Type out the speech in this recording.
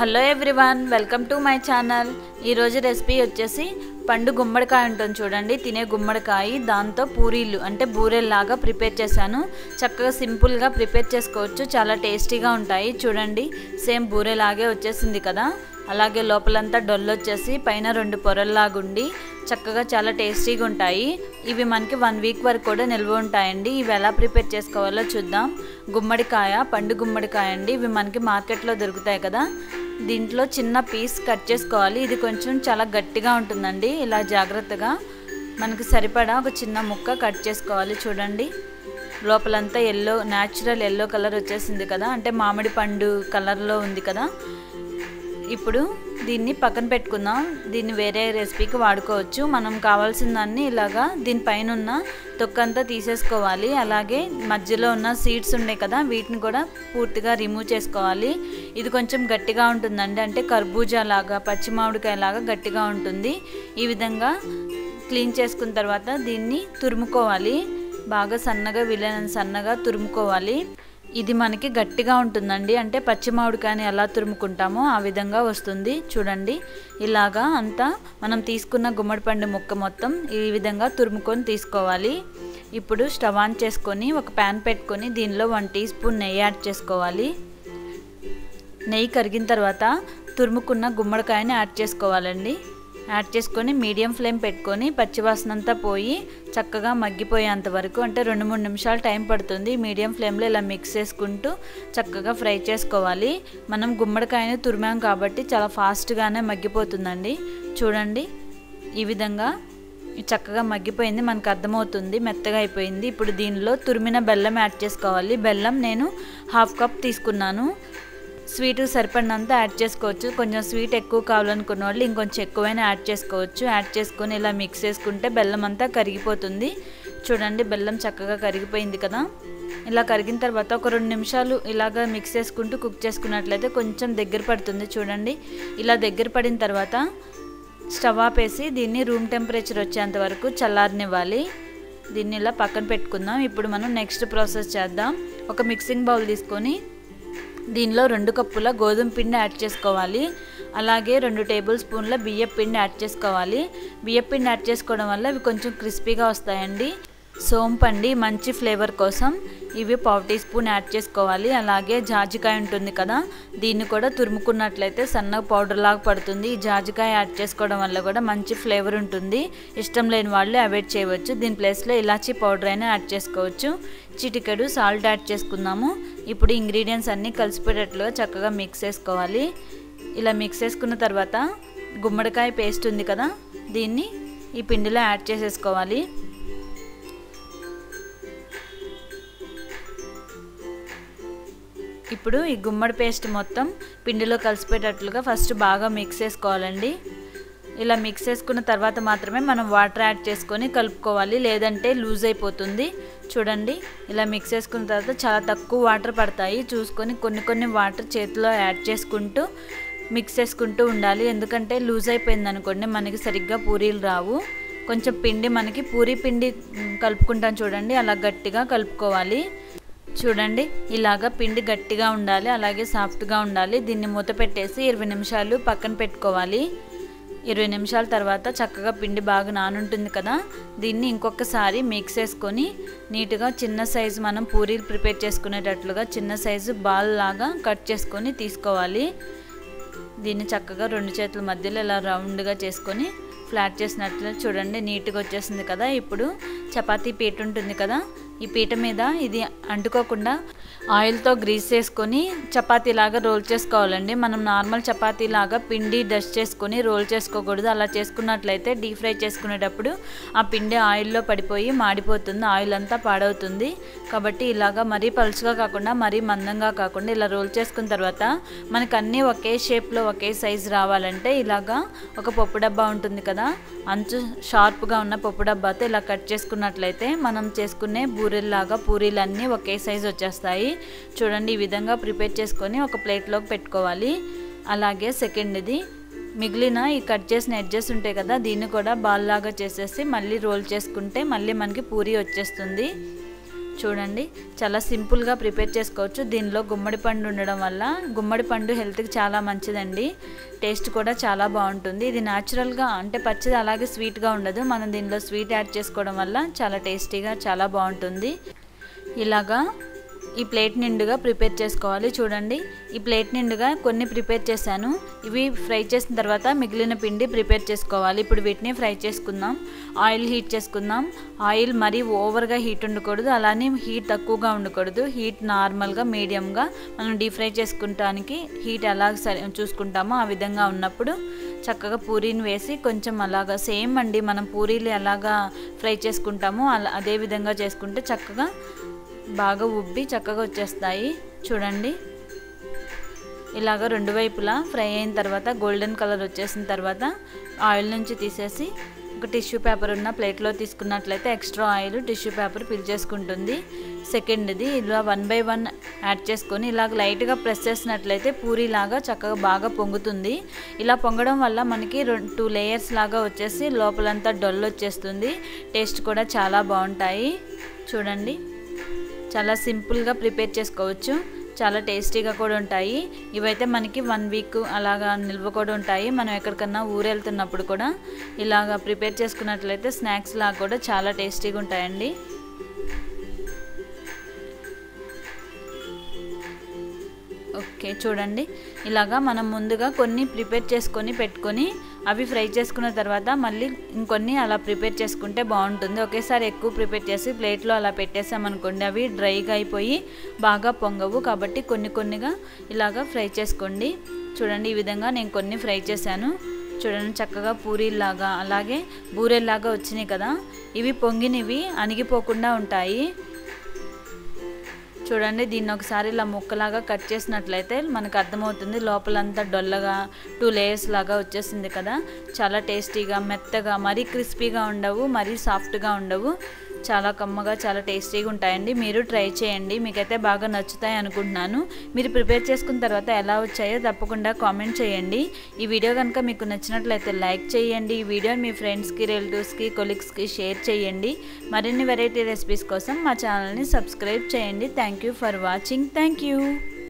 Hello everyone, welcome to my channel. ఈరోజు recipe వచ్చేసి పండు గుమ్మడికాయ ఉంటుంది చూడండి. తినే గుమ్మడికాయ దాంతో పూరీలు అంటే బూరెల్లాగా ప్రిపేర్ చేశాను. చక్కగా సింపుల్గా ప్రిపేర్ చేసుకోవచ్చు, చాలా టేస్టీగా ఉంటాయి. చూడండి, సేమ్ బూరెలాగే వచ్చేసింది కదా. అలాగే లోపలంతా డొల్లొచ్చేసి పైన 2 పొరల్లాగుండి చక్కగా చాలా టేస్టీగా ఉంటాయి. ఇవి మనకి 1 వీక్ వరకు కూడా నిల్వ ఉంటాయండి. ఇవి ఎలా ప్రిపేర్ చేసుకోవాలో చూద్దాం. గుమ్మడికాయ, పండు గుమ్మడికాయ అండి. ఇవి మనకి మార్కెట్లో దొరుకుతాయి కదా. దీంట్లో చిన్న పీస్ కట్ చేసుకోవాలి. ఇది కొంచెం చాలా గట్టిగా ఉంటుందండి. ఇలా జాగ్రత్తగా మనకి సరిపడా ఒక చిన్న ముక్క కట్ చేసుకోవాలి. చూడండి, లోపలంతా న్యాచురల్ ఎల్లో కలర్ వచ్చేసింది కదా, అంటే మామిడి పండు కలర్లో ఉంది కదా. ఇప్పుడు దీన్ని పక్కన పెట్టుకుందాం. దీన్ని వేరే రెసిపీకి వాడుకోవచ్చు. మనం కావాల్సిన దాన్ని ఇలాగా దీనిపైన ఉన్న తొక్కంతా తీసేసుకోవాలి. అలాగే మధ్యలో ఉన్న సీడ్స్ ఉన్నాయి కదా, వీటిని కూడా పూర్తిగా రిమూవ్ చేసుకోవాలి. ఇది కొంచెం గట్టిగా ఉంటుందండి, అంటే కర్బూజా లాగా, పచ్చి మామిడికాయ లాగా గట్టిగా ఉంటుంది. ఈ విధంగా క్లీన్ చేసుకున్న తర్వాత దీన్ని తురుముకోవాలి. బాగా సన్నగా, వీలైనంత సన్నగా తురుముకోవాలి. ఇది మనకి గట్టిగా ఉంటుందండి, అంటే పచ్చి మామిడికాయని ఎలా తురుముకుంటామో ఆ విధంగా వస్తుంది. చూడండి, ఇలాగా అంతా మనం తీసుకున్న గుమ్మడి పండు ముక్క మొత్తం ఈ విధంగా తురుముకొని తీసుకోవాలి. ఇప్పుడు స్టవ్ ఆన్ చేసుకొని ఒక ప్యాన్ పెట్టుకొని దీనిలో 1 టీ స్పూన్ నెయ్యి యాడ్ చేసుకోవాలి. నెయ్యి కరిగిన తర్వాత తురుముకున్న గుమ్మడికాయని యాడ్ చేసుకోవాలండి. యాడ్ చేసుకొని మీడియం ఫ్లేమ్ పెట్టుకొని పచ్చివాసన అంతా పోయి చక్కగా మగ్గిపోయేంత వరకు, అంటే 2-3 నిమిషాలు టైం పడుతుంది. మీడియం ఫ్లేమ్లో ఇలా మిక్స్ చేసుకుంటూ చక్కగా ఫ్రై చేసుకోవాలి. మనం గుమ్మడికాయని తురిమాం కాబట్టి చాలా ఫాస్ట్గానే మగ్గిపోతుందండి. చూడండి, ఈ విధంగా చక్కగా మగ్గిపోయింది, మనకు అర్థమవుతుంది, మెత్తగా అయిపోయింది. ఇప్పుడు దీనిలో తురిమిన బెల్లం యాడ్ చేసుకోవాలి. బెల్లం నేను 1/2 కప్ తీసుకున్నాను. స్వీట్ సరిపడినంత యాడ్ చేసుకోవచ్చు. కొంచెం స్వీట్ ఎక్కువ కావాలనుకున్న వాళ్ళు ఇంకొంచెం ఎక్కువైనా యాడ్ చేసుకోవచ్చు. యాడ్ చేసుకొని ఇలా మిక్స్ చేసుకుంటే బెల్లం అంతా కరిగిపోతుంది. చూడండి, బెల్లం చక్కగా కరిగిపోయింది కదా. ఇలా కరిగిన తర్వాత ఒక 2 నిమిషాలు ఇలాగ మిక్స్ చేసుకుంటూ కుక్ చేసుకున్నట్లయితే కొంచెం దగ్గర పడుతుంది. చూడండి, ఇలా దగ్గర పడిన తర్వాత స్టవ్ ఆపేసి దీన్ని రూమ్ టెంపరేచర్ వచ్చేంత వరకు చల్లారనివ్వాలి. దీన్ని ఇలా పక్కన పెట్టుకుందాం. ఇప్పుడు మనం నెక్స్ట్ ప్రాసెస్ చేద్దాం. ఒక మిక్సింగ్ బౌల్ తీసుకొని దీనిలో 2 కప్పుల గోధుమ పిండి యాడ్ చేసుకోవాలి. అలాగే 2 టేబుల్ స్పూన్ల బియ్యం పిండి యాడ్ చేసుకోవాలి. బియ్యం పిండి యాడ్ చేసుకోవడం వల్ల ఇవి కొంచెం క్రిస్పీగా వస్తాయండి. సోంపండి మంచి ఫ్లేవర్ కోసం ఇవి 1/2 టీ స్పూన్ యాడ్ చేసుకోవాలి. అలాగే జాజికాయ ఉంటుంది కదా, దీన్ని కూడా తురుముకున్నట్లయితే సన్నగా పౌడర్ లాగా పడుతుంది. ఈ జాజికాయ యాడ్ చేసుకోవడం వల్ల కూడా మంచి ఫ్లేవర్ ఉంటుంది. ఇష్టం లేని వాళ్ళు అవాయిడ్ చేయవచ్చు. దీని ప్లేస్లో ఇలాచీ పౌడర్ అయినా యాడ్ చేసుకోవచ్చు. చిటికెడు సాల్ట్ యాడ్ చేసుకుందాము. ఇప్పుడు ఇంగ్రీడియంట్స్ అన్నీ కలిసిపోయేటట్లుగా చక్కగా మిక్స్ చేసుకోవాలి. ఇలా మిక్స్ చేసుకున్న తర్వాత గుమ్మడికాయ పేస్ట్ ఉంది కదా, దీన్ని ఈ పిండిలో యాడ్ చేసేసుకోవాలి. ఇప్పుడు ఈ గుమ్మడి పేస్ట్ మొత్తం పిండిలో కలిసిపోయేటట్లుగా ఫస్ట్ బాగా మిక్స్ చేసుకోవాలండి. ఇలా మిక్స్ చేసుకున్న తర్వాత మాత్రమే మనం వాటర్ యాడ్ చేసుకొని కలుపుకోవాలి, లేదంటే లూజ్ అయిపోతుంది. చూడండి, ఇలా మిక్స్ చేసుకున్న తర్వాత చాలా తక్కువ వాటర్ పడతాయి. చూసుకొని కొన్ని వాటర్ చేతిలో యాడ్ చేసుకుంటూ మిక్స్ చేసుకుంటూ ఉండాలి. ఎందుకంటే లూజ్ అయిపోయింది అనుకోండి మనకి సరిగ్గా పూరీలు రావు. కొంచెం పిండి మనకి పూరీ పిండి కలుపుకుంటాం చూడండి, అలా గట్టిగా కలుపుకోవాలి. చూడండి, ఇలాగా పిండి గట్టిగా ఉండాలి, అలాగే సాఫ్ట్గా ఉండాలి. దీన్ని మూత పెట్టేసి 20 నిమిషాలు పక్కన పెట్టుకోవాలి. 20 నిమిషాల తర్వాత చక్కగా పిండి బాగా నానుంటుంది కదా, దీన్ని ఇంకొకసారి మిక్స్ చేసుకొని నీట్గా చిన్న సైజు మనం పూరీలు ప్రిపేర్ చేసుకునేటట్లుగా చిన్న సైజు బాల్ లాగా కట్ చేసుకొని తీసుకోవాలి. దీన్ని చక్కగా 2 చేతుల మధ్యలో ఇలా రౌండ్గా చేసుకొని ఫ్లాట్ చేసినట్లు చూడండి, నీట్గా వచ్చేసింది కదా. ఇప్పుడు చపాతీ పీట ఉంటుంది కదా, ఈ పీట మీద ఇది అంటుకోకుండా ఆయిల్తో గ్రీస్ చేసుకొని చపాతీలాగా రోల్ చేసుకోవాలండి. మనం నార్మల్ చపాతీలాగా పిండి డస్ట్ చేసుకొని రోల్ చేసుకోకూడదు. అలా చేసుకున్నట్లయితే డీప్ ఫ్రై చేసుకునేటప్పుడు ఆ పిండి ఆయిల్లో పడిపోయి మాడిపోతుంది, ఆయిల్ అంతా పాడవుతుంది. కాబట్టి ఇలాగా మరీ పలుచగా కాకుండా మరీ మందంగా కాకుండా ఇలా రోల్ చేసుకున్న తర్వాత మనకు అన్నీ ఒకే షేప్లో ఒకే సైజు రావాలంటే ఇలాగా ఒక పప్పు డబ్బా ఉంటుంది కదా, అంచు షార్ప్గా ఉన్న పప్పు డబ్బాతో ఇలా కట్ చేసుకున్నట్లయితే మనం చేసుకునే బూరెల్లాగా పూరీలన్నీ ఒకే సైజు వచ్చేస్తాయి. చూడండి, ఈ విధంగా ప్రిపేర్ చేసుకొని ఒక ప్లేట్లోకి పెట్టుకోవాలి. అలాగే సెకండ్ది మిగిలిన ఈ కట్ చేసిన ఎడ్జెస్ ఉంటాయి కదా, దీన్ని కూడా బాల్ లాగా చేసేసి మళ్ళీ రోల్ చేసుకుంటే మళ్ళీ మనకి పూరీ వచ్చేస్తుంది. చూడండి చాలా సింపుల్గా ప్రిపేర్ చేసుకోవచ్చు. దీనిలో గుమ్మడి పండు ఉండడం వల్ల గుమ్మడి పండు హెల్త్కి చాలా మంచిదండి. టేస్ట్ కూడా చాలా బాగుంటుంది. ఇది న్యాచురల్గా అంటే పచ్చిది అలాగే స్వీట్గా ఉండదు. మనం దీనిలో స్వీట్ యాడ్ చేసుకోవడం వల్ల చాలా టేస్టీగా చాలా బాగుంటుంది. ఇలాగా ఈ ప్లేట్ నిండుగా ప్రిపేర్ చేసుకోవాలి. చూడండి ఈ ప్లేట్ నిండుగా కొన్ని ప్రిపేర్ చేశాను. ఇవి ఫ్రై చేసిన తర్వాత మిగిలిన పిండి ప్రిపేర్ చేసుకోవాలి. ఇప్పుడు వీటిని ఫ్రై చేసుకుందాం. ఆయిల్ హీట్ చేసుకుందాం. ఆయిల్ మరీ ఓవర్గా హీట్ ఉండకూడదు, అలానే హీట్ తక్కువగా ఉండకూడదు. హీట్ నార్మల్గా మీడియంగా మనం డీప్ ఫ్రై చేసుకుంటానికి హీట్ ఎలా చూసుకుంటామో ఆ విధంగా ఉన్నప్పుడు చక్కగా పూరీని వేసి కొంచెం అలాగా సేమ్ అండి మనం పూరీలు ఎలాగా ఫ్రై చేసుకుంటామో అదే విధంగా చేసుకుంటే చక్కగా బాగా ఉబ్బి చక్కగా వచ్చేస్తాయి. చూడండి ఇలాగ రెండు వైపులా ఫ్రై అయిన తర్వాత గోల్డెన్ కలర్ వచ్చేసిన తర్వాత ఆయిల్ నుంచి తీసేసి ఒక టిష్యూ పేపర్ ఉన్న ప్లేట్లో తీసుకున్నట్లయితే ఎక్స్ట్రా ఆయిల్ టిష్యూ పేపర్ పీల్చేసుకుంటుంది. సెకండ్ది ఇలా 1 by 1 యాడ్ చేసుకొని ఇలాగ లైట్గా ప్రెస్ చేసినట్లయితే పూరీలాగా చక్కగా బాగా పొంగుతుంది. ఇలా పొంగడం వల్ల మనకి 2 లేయర్స్ లాగా వచ్చేసి లోపలంతా డొల్ వచ్చేస్తుంది. టేస్ట్ కూడా చాలా బాగుంటాయి. చూడండి చాలా సింపుల్గా ప్రిపేర్ చేసుకోవచ్చు. చాలా టేస్టీగా కూడా ఉంటాయి. ఇవైతే మనకి 1 week అలాగా నిల్వ కూడా ఉంటాయి. మనం ఎక్కడికన్నా ఊరెళ్తున్నప్పుడు కూడా ఇలాగా ప్రిపేర్ చేసుకున్నట్లయితే స్నాక్స్ లాగా కూడా చాలా టేస్టీగా ఉంటాయండి. ఓకే చూడండి ఇలాగా మనం ముందుగా కొన్ని ప్రిపేర్ చేసుకొని పెట్టుకొని అవి ఫ్రై చేసుకున్న తర్వాత మళ్ళీ ఇంకొన్ని అలా ప్రిపేర్ చేసుకుంటే బాగుంటుంది. ఒకేసారి ఎక్కువ ప్రిపేర్ చేసి ప్లేట్లో అలా పెట్టేసామనుకోండి అవి డ్రైగా అయిపోయి బాగా పొంగవు. కాబట్టి కొన్నిగా ఇలాగా ఫ్రై చేసుకోండి. చూడండి ఈ విధంగా నేను కొన్ని ఫ్రై చేశాను. చూడండి చక్కగా పూరీలాగా అలాగే బూరెల్లాగా వచ్చినాయి కదా. ఇవి పొంగినవి అణిగిపోకుండా ఉంటాయి. చూడండి దీన్ని ఒకసారి ఇలా ముక్కలాగా కట్ చేసినట్లయితే మనకు అర్థమవుతుంది. లోపలంతా డొల్లగా 2 layers లాగా వచ్చేసింది కదా. చాలా టేస్టీగా మెత్తగా మరీ క్రిస్పీగా ఉండవు, మరీ సాఫ్ట్గా ఉండవు. చాలా కమ్మగా చాలా టేస్టీగా ఉంటాయండి. మీరు ట్రై చేయండి. మీకైతే బాగా నచ్చుతాయి అనుకుంటున్నాను. మీరు ప్రిపేర్ చేసుకున్న తర్వాత ఎలా వచ్చాయో తప్పకుండా కామెంట్ చేయండి. ఈ వీడియో కనుక మీకు నచ్చినట్లయితే లైక్ చేయండి. ఈ వీడియోని మీ ఫ్రెండ్స్కి, రిలేటివ్స్కి, కొలీగ్స్కి షేర్ చేయండి. మరిన్ని వెరైటీ రెసిపీస్ కోసం మా ఛానల్ని సబ్స్క్రైబ్ చేయండి. Thank you for watching. Thank you.